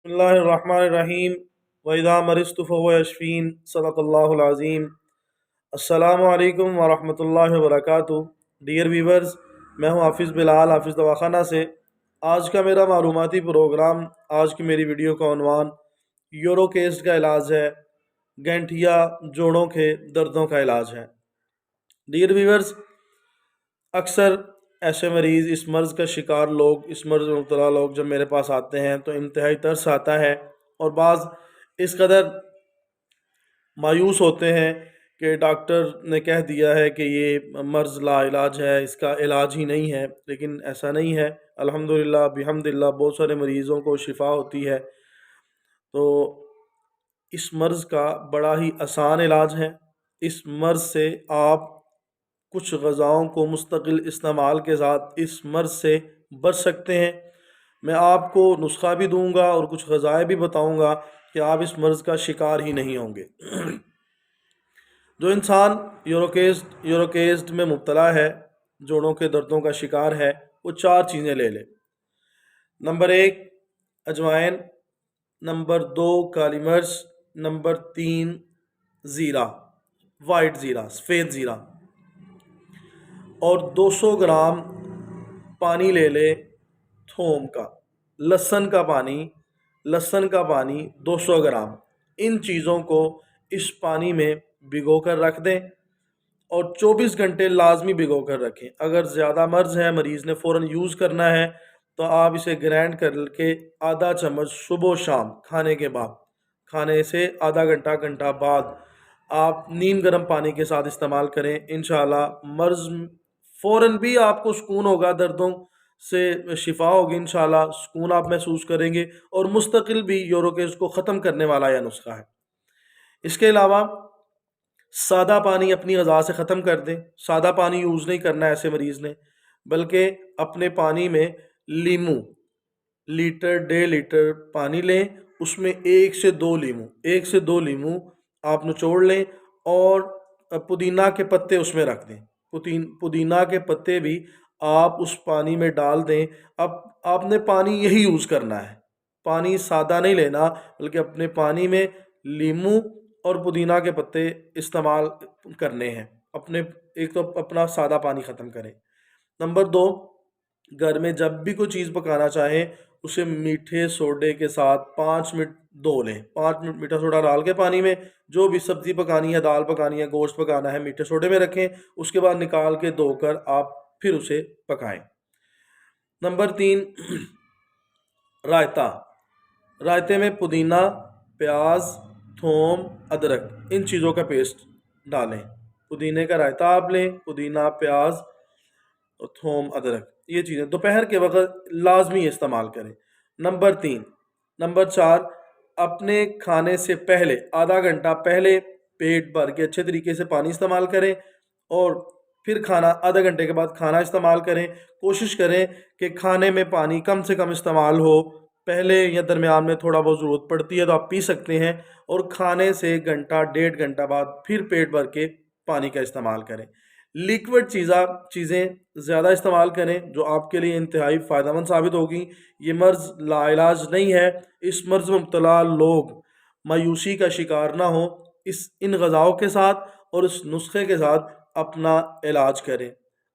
बिस्मिल्लाहिर्रहमानिर्रहीम वइज़ा मरिज़्तु फहुव यशफ़ीन सदक़ल्लाहुल अज़ीम। अस्सलामु अलैकुम वरहमतुल्लाहि वबरकातुहू। डियर वीवर्स, मैं हूँ हाफिज़ बिलाल, हाफिज़ दवाखाना से। आज का मेरा मालूमाती प्रोग्राम, आज की मेरी वीडियो का उन्वान यूरोकेस्ट का इलाज है, गैंठिया जोड़ों के दर्दों का इलाज है। डियर वीवर्स, अक्सर ऐसे मरीज़, इस मर्ज़ का शिकार लोग, इस मर्ज़ में मुब्तला लोग जब मेरे पास आते हैं तो इंतहाई तरस आता है और बाज़ इस कदर मायूस होते हैं कि डॉक्टर ने कह दिया है कि ये मर्ज़ लाइलाज है, इसका इलाज ही नहीं है। लेकिन ऐसा नहीं है। अल्हम्दुलिल्लाह बिहम्दिल्लाह बहुत सारे मरीज़ों को शिफा होती है। तो इस मर्ज़ का बड़ा ही आसान इलाज है। इस मर्ज़ से आप कुछ ग़िज़ाओं को मुस्तकिल इस्तेमाल के साथ इस मर्ज़ से बच सकते हैं। मैं आपको नुस्खा भी दूंगा और कुछ ग़िज़ाएँ भी बताऊंगा कि आप इस मर्ज़ का शिकार ही नहीं होंगे। जो इंसान यूरोकेस्ट में मुब्तला है, जोड़ों के दर्दों का शिकार है, वो 4 चीज़ें ले ले। नंबर 1 अजवाइन, नंबर 2 काली मिर्च, नंबर 3 ज़ीरा, वाइट ज़ीरा, सफ़ेद ज़ीरा, और 200 ग्राम पानी ले ले थोम का। लहसुन का पानी 200 ग्राम। इन चीज़ों को इस पानी में भिगो कर रख दें और 24 घंटे लाजमी भिगो कर रखें। अगर ज़्यादा मर्ज़ है, मरीज़ ने फ़ौरन यूज़ करना है, तो आप इसे ग्राइंड करके आधा चम्मच सुबह शाम खाने के बाद, खाने से आधा घंटा बाद आप नीम गर्म पानी के साथ इस्तेमाल करें। इंशाअल्लाह मर्ज़ फ़ौरन भी आपको सुकून होगा, दर्दों से शिफा होगी इंशाअल्लाह, सुकून आप महसूस करेंगे और मुस्तकिल भी यूरोकेस्ट को ख़त्म करने वाला यह नुस्खा है। इसके अलावा सादा पानी अपनी ग़िज़ा से ख़त्म कर दें। सादा पानी यूज़ नहीं करना है ऐसे मरीज़ ने, बल्कि अपने पानी में लीमू, लीटर 1.5 लीटर पानी लें, उसमें 1 से 2 लीमू आप निचोड़ लें और पुदीना के पत्ते उसमें रख दें। पुदीना के पत्ते भी आप उस पानी में डाल दें। अब आपने पानी यही यूज़ करना है, पानी सादा नहीं लेना, बल्कि अपने पानी में लीमू और पुदीना के पत्ते इस्तेमाल करने हैं। एक तो अपना सादा पानी ख़त्म करें। नंबर 2, घर में जब भी कोई चीज़ पकाना चाहें, उसे मीठे सोडे के साथ 5 मिनट धो लें। 5 मिनट मीठा सोडा डाल के पानी में, जो भी सब्ज़ी पकानी है, दाल पकानी है, गोश्त पकाना है, मीठे सोडे में रखें। उसके बाद निकाल के धोकर आप फिर उसे पकाएं। नंबर 3 रायता। रायते में पुदीना, प्याज, थोम, अदरक, इन चीज़ों का पेस्ट डालें। पुदीने का रायता आप लें, पुदीना, प्याज और थोम, अदरक, ये चीज़ें दोपहर के वक्त लाजमी इस्तेमाल करें। नंबर 4 अपने खाने से पहले आधा घंटा पहले पेट भर के अच्छे तरीके से पानी इस्तेमाल करें और फिर खाना आधे घंटे के बाद खाना इस्तेमाल करें। कोशिश करें कि खाने में पानी कम से कम इस्तेमाल हो। पहले या दरमियान में थोड़ा बहुत ज़रूरत पड़ती है तो आप पी सकते हैं, और खाने से घंटा 1.5 घंटा बाद फिर पेट भर के पानी का इस्तेमाल करें। लिक्विड चीज़ें ज़्यादा इस्तेमाल करें, जो आपके लिए इंतहाई फ़ायदेमंद साबित होगी। ये मर्ज़ लाइलाज नहीं है। इस मर्ज़ में मुब्तला लोग मायूसी का शिकार ना हो, इन ग़िज़ाओं के साथ और इस नुस्खे के साथ अपना इलाज करें।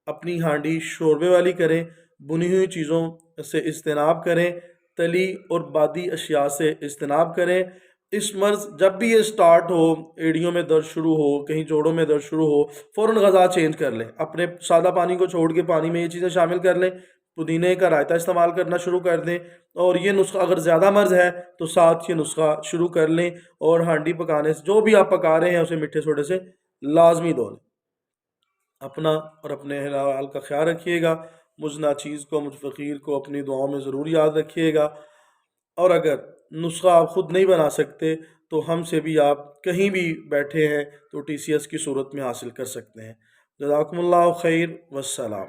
अपनी हांडी शोरबे वाली करें, बुनी हुई चीज़ों से इज्तनाब करें, तली और बादी अशिया से इज्तनाब करें। इस मर्ज़ जब भी ये स्टार्ट हो, एड़ियों में दर्द शुरू हो, कहीं जोड़ों में दर्द शुरू हो, फ़ौरन ग़िज़ा चेंज कर लें। अपने सादा पानी को छोड़ के पानी में ये चीज़ें शामिल कर लें, पुदीने का रायता इस्तेमाल करना शुरू कर दें, और ये नुस्खा अगर ज़्यादा मर्ज़ है तो साथ ये नुस्खा शुरू कर लें, और हांडी पकाने से जो भी आप पका रहे हैं उसे मीठे सोडे से लाजमी धो लें। अपना और अपने अहल वाल का ख्याल रखिएगा। मुझ नाचीज़ को, मुझ फ़कीर को अपनी दुआओं में ज़रूर याद रखिएगा। और अगर नुस्खा आप ख़ुद नहीं बना सकते तो हमसे भी आप कहीं भी बैठे हैं तो TCS की सूरत में हासिल कर सकते हैं। जज़ाकुमुल्लाह खैर, वस्सलाम।